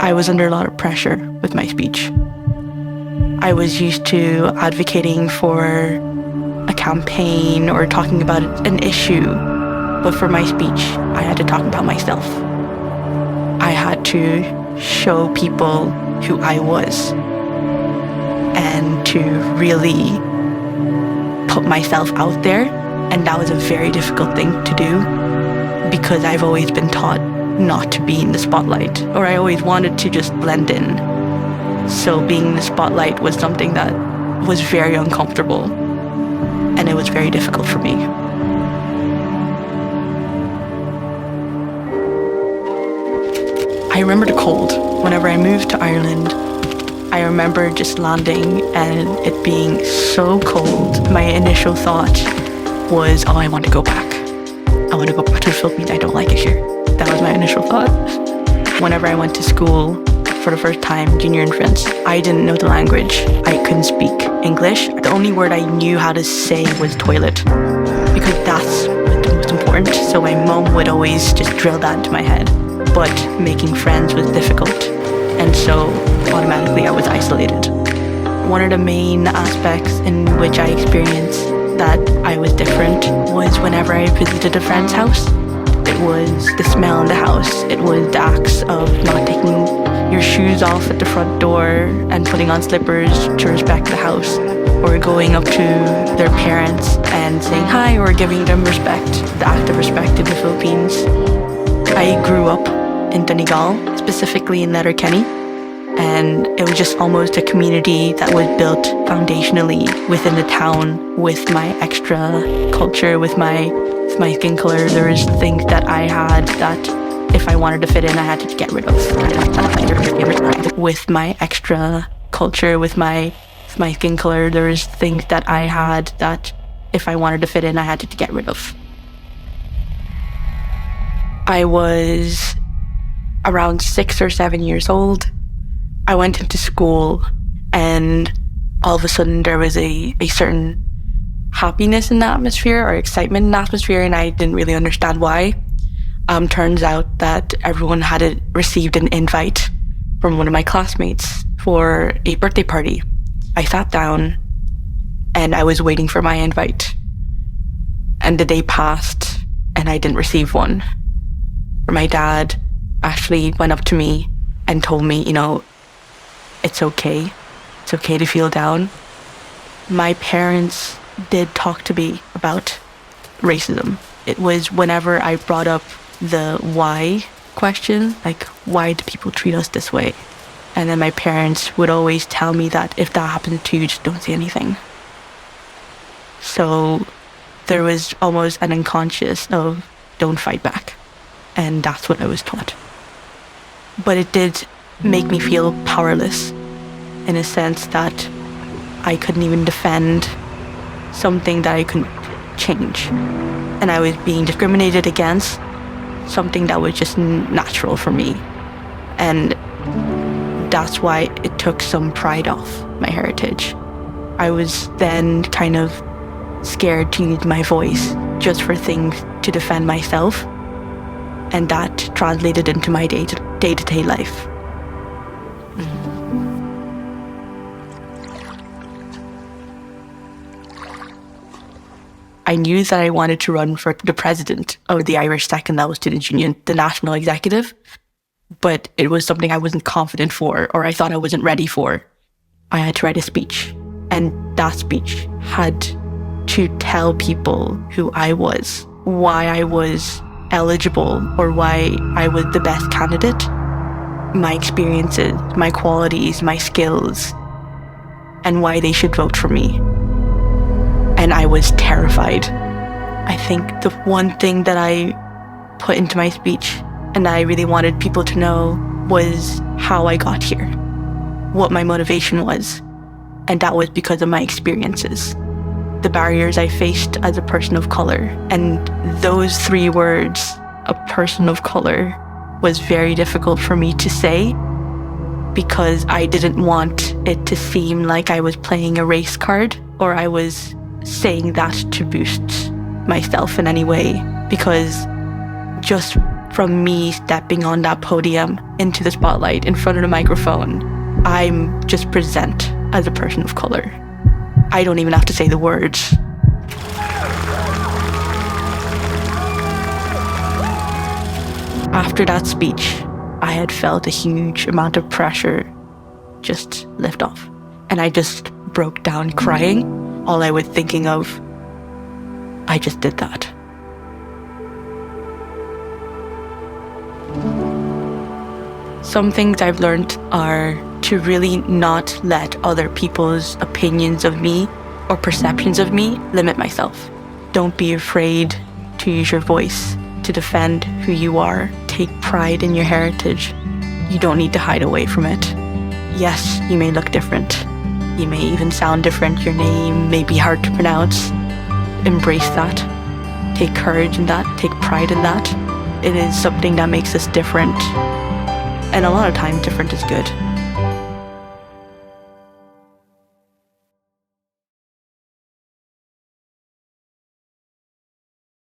I was under a lot of pressure with my speech. I was used to advocating for a campaign or talking about an issue, but for my speech, I had to talk about myself. I had to show people who I was and to really put myself out there, and that was a very difficult thing to do because I've always been taught not to be in the spotlight, or I always wanted to just blend in. So being in the spotlight was something that was very uncomfortable, and it was very difficult for me. I remember the cold. Whenever I moved to Ireland, I remember just landing and it being so cold. My initial thought was, oh, I want to go back. I want to go back to the Philippines. I don't like it here. That was my initial thought. Whenever I went to school for the first time, junior infants, I didn't know the language. I couldn't speak English. The only word I knew how to say was toilet, because that's the most important. So my mom would always just drill that into my head. But making friends was difficult, and so automatically I was isolated. One of the main aspects in which I experienced that I was different was whenever I visited a friend's house. It was the smell in the house. It was the acts of not taking your shoes off at the front door and putting on slippers to respect the house, or going up to their parents and saying hi or giving them respect, the act of respect in the Philippines. I grew up in Donegal, specifically in Letterkenny, and it was just almost a community that was built foundationally within the town with my extra culture, with my skin color. There was things that I had that if I wanted to fit in, I had to get rid of. With my extra culture, with my skin color, there was things that I had that if I wanted to fit in, I had to get rid of. I was around 6 or 7 years old. I went into school and all of a sudden there was a certain happiness in the atmosphere or excitement in the atmosphere, and I didn't really understand why. Turns out that everyone had received an invite from one of my classmates for a birthday party. I sat down and I was waiting for my invite, and the day passed and I didn't receive one. My dad actually went up to me and told me, it's okay. It's okay to feel down. My parents did talk to me about racism. It was whenever I brought up the why question, like, why do people treat us this way? And then my parents would always tell me that if that happens to you, just don't say anything. So there was almost an unconscious of don't fight back. And that's what I was taught. But it did make me feel powerless in a sense that I couldn't even defend something that I couldn't change. And I was being discriminated against, something that was just natural for me. And that's why it took some pride off my heritage. I was then kind of scared to use my voice just for things to defend myself. And that translated into my day-to-day life. I knew that I wanted to run for the president of the Irish Second Level Students' Union, the national executive, but it was something I wasn't confident for, or I thought I wasn't ready for. I had to write a speech, and that speech had to tell people who I was, why I was eligible, or why I was the best candidate, my experiences, my qualities, my skills, and why they should vote for me. And I was terrified. I think the one thing that I put into my speech and I really wanted people to know was how I got here, what my motivation was, and that was because of my experiences, the barriers I faced as a person of color. And those 3 words, a person of color, was very difficult for me to say because I didn't want it to seem like I was playing a race card or I was saying that to boost myself in any way, because just from me stepping on that podium into the spotlight in front of the microphone, I'm just present as a person of color. I don't even have to say the words. After that speech, I had felt a huge amount of pressure just lift off. And I just broke down crying. All I was thinking of, I just did that. Some things I've learned are to really not let other people's opinions of me or perceptions of me limit myself. Don't be afraid to use your voice to defend who you are. Take pride in your heritage. You don't need to hide away from it. Yes, you may look different. You may even sound different. Your name may be hard to pronounce. Embrace that. Take courage in that. Take pride in that. It is something that makes us different. And a lot of times, different is good.